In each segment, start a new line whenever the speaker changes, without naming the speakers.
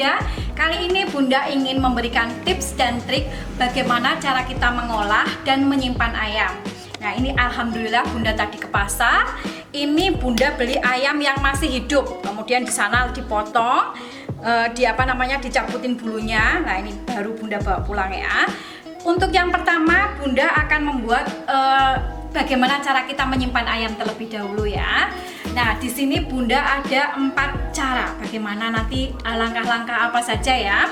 Bunda. Kali ini Bunda ingin memberikan tips dan trik bagaimana cara kita mengolah dan menyimpan ayam. Nah, ini alhamdulillah Bunda tadi ke pasar. Ini Bunda beli ayam yang masih hidup. Kemudian di sana dipotong, dicabutin bulunya. Nah, ini baru Bunda bawa pulang ya. Untuk yang pertama, Bunda akan membuat bagaimana cara kita menyimpan ayam terlebih dahulu ya. Nah, di sini Bunda ada 4 cara bagaimana nanti langkah-langkah apa saja ya.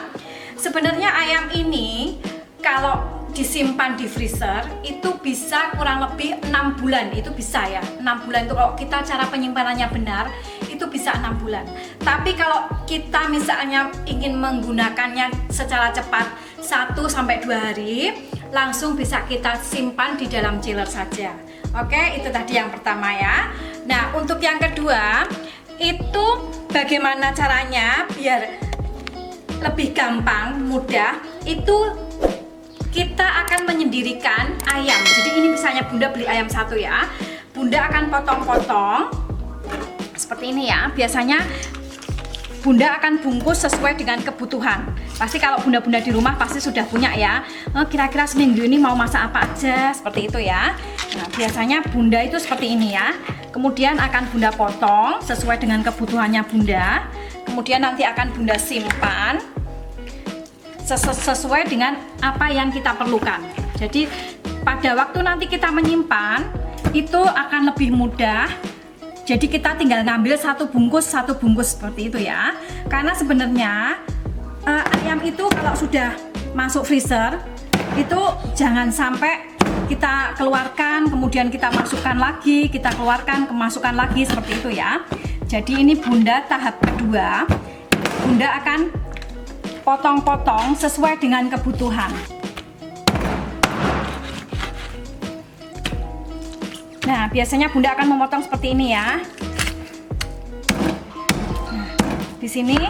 Sebenarnya ayam ini kalau disimpan di freezer itu bisa kurang lebih 6 bulan, itu bisa ya. 6 bulan itu kalau kita cara penyimpanannya benar itu bisa 6 bulan. Tapi kalau kita misalnya ingin menggunakannya secara cepat 1-2 hari, langsung bisa kita simpan di dalam chiller saja. Oke, itu tadi yang pertama ya. Nah, untuk yang kedua, itu bagaimana caranya biar lebih gampang, mudah. Itu kita akan menyendirikan ayam. Jadi ini misalnya Bunda beli ayam 1 ya. Bunda akan potong-potong seperti ini ya. Biasanya Bunda akan bungkus sesuai dengan kebutuhan. Pasti kalau bunda-bunda di rumah pasti sudah punya ya. Kira-kira seminggu ini mau masak apa aja, seperti itu ya. Nah, biasanya Bunda itu seperti ini ya. Kemudian akan Bunda potong sesuai dengan kebutuhannya Bunda. Kemudian nanti akan Bunda simpan sesuai dengan apa yang kita perlukan. Jadi pada waktu nanti kita menyimpan itu akan lebih mudah. Jadi kita tinggal ngambil satu bungkus seperti itu ya. Karena sebenarnya ayam itu kalau sudah masuk freezer itu jangan sampai kita keluarkan kemudian kita masukkan lagi, kita keluarkan kemasukkan lagi seperti itu ya. Jadi ini Bunda tahap kedua, Bunda akan potong-potong sesuai dengan kebutuhan. Nah, biasanya Bunda akan memotong seperti ini ya. Nah, di sini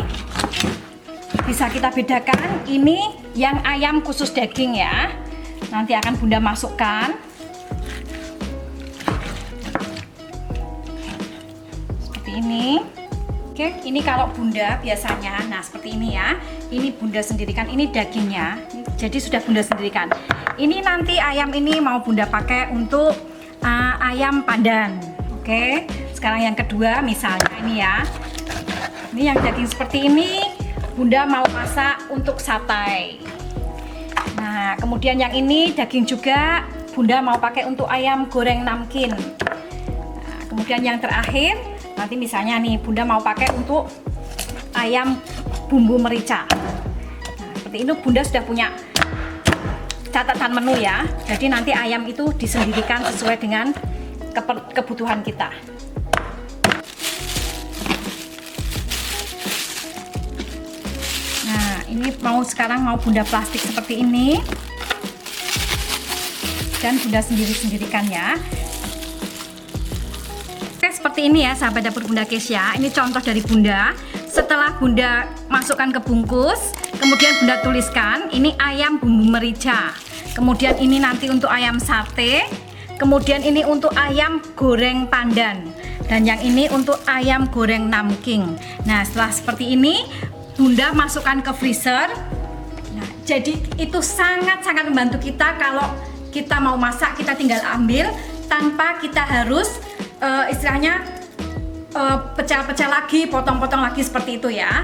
bisa kita bedakan, ini yang ayam khusus daging ya. Nanti akan Bunda masukkan. Seperti ini. Oke, ini kalau Bunda biasanya, nah seperti ini ya. Ini Bunda sendirikan, ini dagingnya. Jadi sudah Bunda sendirikan. Ini nanti ayam ini mau Bunda pakai untuk ayam pandan. Oke, sekarang yang kedua misalnya ini ya. Ini yang daging seperti ini Bunda mau masak untuk satay. Nah, kemudian yang ini daging juga Bunda mau pakai untuk ayam goreng namkin. Nah, kemudian yang terakhir nanti misalnya nih Bunda mau pakai untuk ayam bumbu merica. Nah, seperti ini Bunda sudah punya catatan menu ya. Jadi nanti ayam itu disendirikan sesuai dengan kebutuhan kita. Nah, ini sekarang mau Bunda plastik seperti ini. Dan Bunda sendirikan ya. Oke, seperti ini ya sahabat dapur Bunda Kesya. Ini contoh dari Bunda. Setelah Bunda masukkan ke bungkus, kemudian Bunda tuliskan ini ayam bumbu merica. Kemudian ini nanti untuk ayam sate. Kemudian ini untuk ayam goreng pandan. Dan yang ini untuk ayam goreng namking. Nah, setelah seperti ini Bunda masukkan ke freezer. Nah, jadi itu sangat-sangat membantu kita kalau kita mau masak, kita tinggal ambil tanpa kita harus istilahnya pecah-pecah lagi, potong-potong lagi seperti itu ya.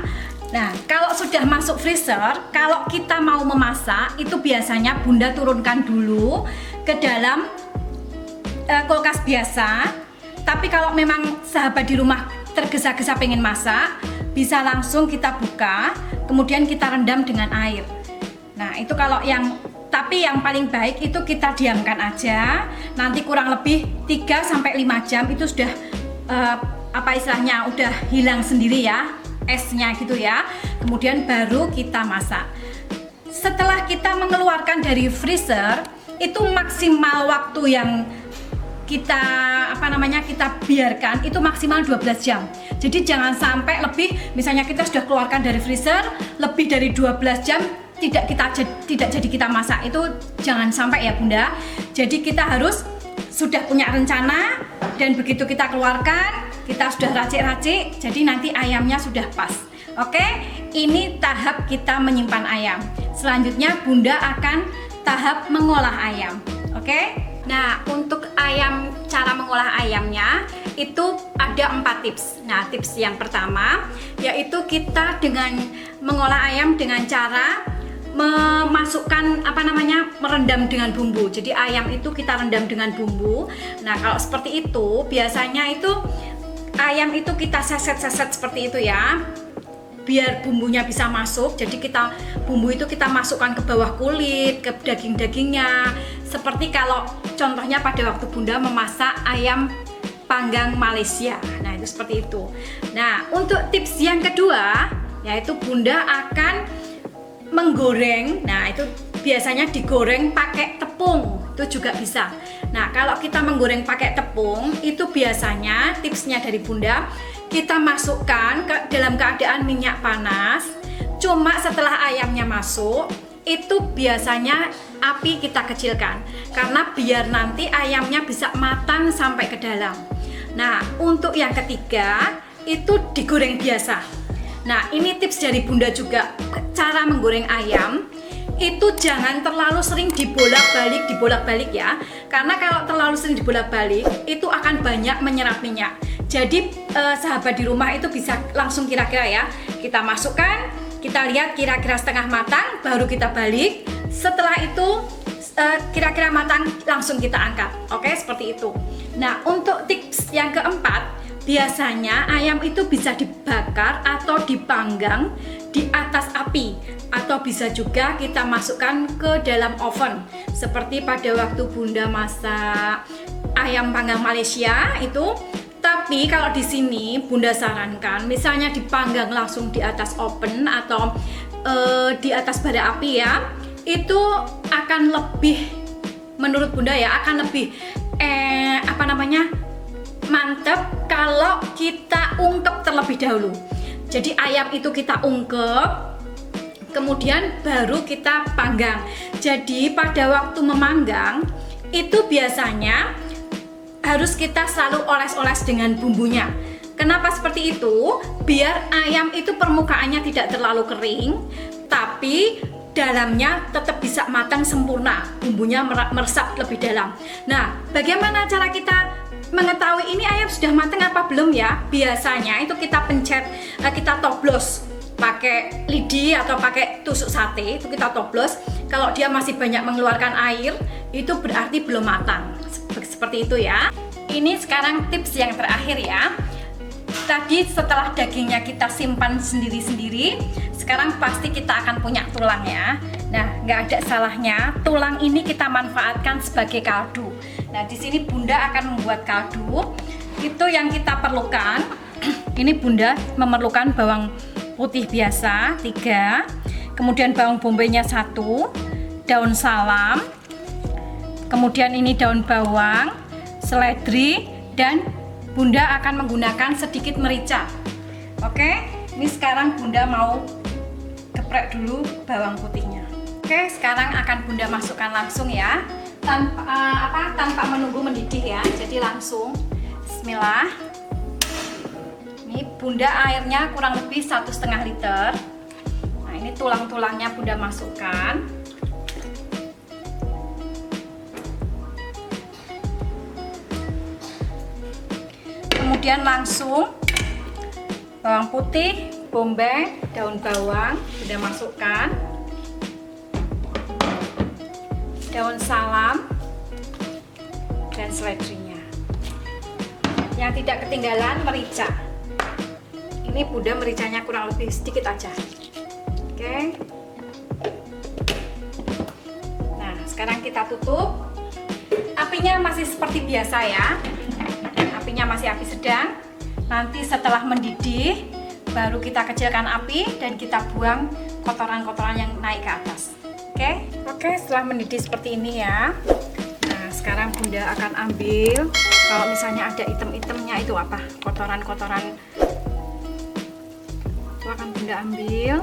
Nah, kalau sudah masuk freezer, kalau kita mau memasak, itu biasanya Bunda turunkan dulu ke dalam kulkas biasa. Tapi kalau memang sahabat di rumah tergesa-gesa pengen masak, bisa langsung kita buka, kemudian kita rendam dengan air. Nah, itu kalau tapi yang paling baik itu kita diamkan aja. Nanti kurang lebih 3-5 jam itu sudah udah hilang sendiri ya esnya gitu ya. Kemudian baru kita masak. Setelah kita mengeluarkan dari freezer, itu maksimal waktu yang kita kita biarkan itu maksimal 12 jam. Jadi jangan sampai lebih, misalnya kita sudah keluarkan dari freezer lebih dari 12 jam tidak jadi kita masak. Itu jangan sampai ya Bunda. Jadi kita harus sudah punya rencana dan begitu kita keluarkan, kita sudah racik-racik, jadi nanti ayamnya sudah pas. Oke, ini tahap kita menyimpan ayam. Selanjutnya Bunda akan tahap mengolah ayam. Oke. Nah, untuk ayam, cara mengolah ayamnya itu ada 4 tips. Nah, tips yang pertama yaitu kita dengan mengolah ayam dengan cara memasukkan merendam dengan bumbu. Jadi ayam itu kita rendam dengan bumbu. Nah, kalau seperti itu biasanya itu ayam itu kita seset-seset seperti itu ya, biar bumbunya bisa masuk. Jadi bumbu itu kita masukkan ke bawah kulit, ke daging-dagingnya. Seperti kalau contohnya pada waktu Bunda memasak ayam panggang Malaysia. Nah, itu seperti itu. Nah, untuk tips yang kedua yaitu Bunda akan menggoreng. Nah, itu biasanya digoreng pakai tepung. Itu juga bisa. Nah, kalau kita menggoreng pakai tepung, itu biasanya tipsnya dari Bunda, kita masukkan ke dalam keadaan minyak panas. Cuma setelah ayamnya masuk, itu biasanya api kita kecilkan karena biar nanti ayamnya bisa matang sampai ke dalam. Nah, untuk yang ketiga itu digoreng biasa. Nah, ini tips dari Bunda juga, cara menggoreng ayam itu jangan terlalu sering dibolak-balik ya, karena kalau terlalu sering dibolak-balik itu akan banyak menyerap minyak. Jadi sahabat di rumah itu bisa langsung kira-kira ya, kita masukkan, kita lihat kira-kira setengah matang, baru kita balik. Setelah itu kira-kira matang, langsung kita angkat. Oke, seperti itu. Nah, untuk tips yang keempat, biasanya ayam itu bisa dibakar atau dipanggang di atas api, atau bisa juga kita masukkan ke dalam oven seperti pada waktu Bunda masak ayam panggang Malaysia itu. Tapi kalau di sini Bunda sarankan misalnya dipanggang langsung di atas oven atau di atas bara api ya, itu akan lebih, menurut Bunda ya, akan lebih mantap kalau kita ungkep terlebih dahulu. Jadi ayam itu kita ungkep, kemudian baru kita panggang. Jadi pada waktu memanggang itu biasanya harus kita selalu oles-oles dengan bumbunya. Kenapa seperti itu? Biar ayam itu permukaannya tidak terlalu kering, tapi dalamnya tetap bisa matang sempurna, bumbunya meresap lebih dalam. Nah, bagaimana cara kita mengetahui ini ayam sudah matang apa belum ya? Biasanya itu kita pencet, kita toplos pakai lidi atau pakai tusuk sate, itu kita toplos. Kalau dia masih banyak mengeluarkan air, itu berarti belum matang. Seperti itu ya. Ini sekarang tips yang terakhir ya. Tadi setelah dagingnya kita simpan sendiri-sendiri, sekarang pasti kita akan punya tulang ya. Nah, nggak ada salahnya tulang ini kita manfaatkan sebagai kaldu. Nah, di sini Bunda akan membuat kaldu. Itu yang kita perlukan. Ini Bunda memerlukan bawang putih biasa 3, kemudian bawang bombaynya 1, daun salam, kemudian ini daun bawang, seledri, dan Bunda akan menggunakan sedikit merica. Oke, ini sekarang Bunda mau geprek dulu bawang putihnya. Oke, sekarang akan Bunda masukkan langsung ya, tanpa menunggu mendidih ya. Jadi langsung bismillah. Ini Bunda airnya kurang lebih 1,5 liter. Nah, ini tulang-tulangnya Bunda masukkan. Kemudian langsung bawang putih, bombay, daun bawang Bunda masukkan, daun salam, dan seledrinya. Yang tidak ketinggalan merica. Ini Bunda mericanya kurang lebih sedikit aja. Oke. Nah, sekarang kita tutup. Apinya masih seperti biasa ya. Apinya masih api sedang. Nanti setelah mendidih baru kita kecilkan api dan kita buang kotoran-kotoran yang naik ke atas. Oke, setelah mendidih seperti ini ya. Nah, sekarang Bunda akan ambil, kalau misalnya ada item-itemnya itu apa? Kotoran-kotoran. Itu akan Bunda ambil,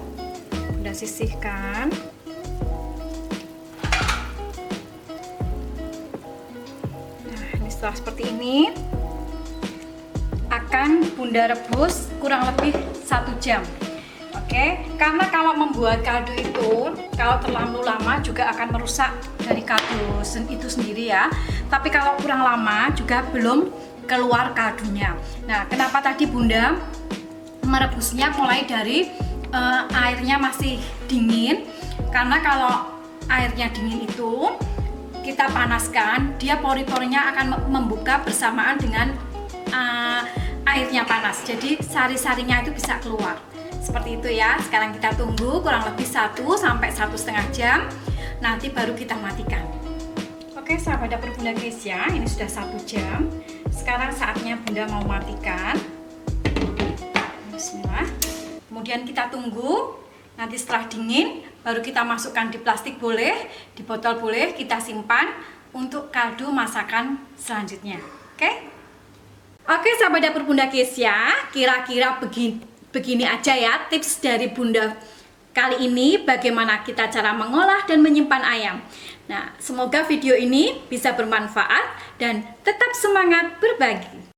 Bunda sisihkan. Nah, ini setelah seperti ini akan Bunda rebus kurang lebih 1 jam. Oke, karena kalau membuat kaldu itu kalau terlalu lama juga akan merusak dari kaldu itu sendiri ya. Tapi kalau kurang lama juga belum keluar kaldunya. Nah, kenapa tadi Bunda merebusnya mulai dari airnya masih dingin? Karena kalau airnya dingin itu kita panaskan, dia pori-porinya akan membuka bersamaan dengan airnya panas. Jadi sari-sarinya itu bisa keluar. Seperti itu ya. Sekarang kita tunggu kurang lebih 1 sampai 1,5 jam. Nanti baru kita matikan. Oke, sahabat dapur Bunda Kesia, ini sudah 1 jam. Sekarang saatnya Bunda mau matikan. Bismillah. Kemudian kita tunggu. Nanti setelah dingin baru kita masukkan di plastik boleh, di botol boleh, kita simpan untuk kaldu masakan selanjutnya. Oke? Oke, sahabat dapur Bunda Kesia, kira-kira begini aja ya tips dari Bunda kali ini bagaimana kita cara mengolah dan menyimpan ayam. Nah, semoga video ini bisa bermanfaat dan tetap semangat berbagi.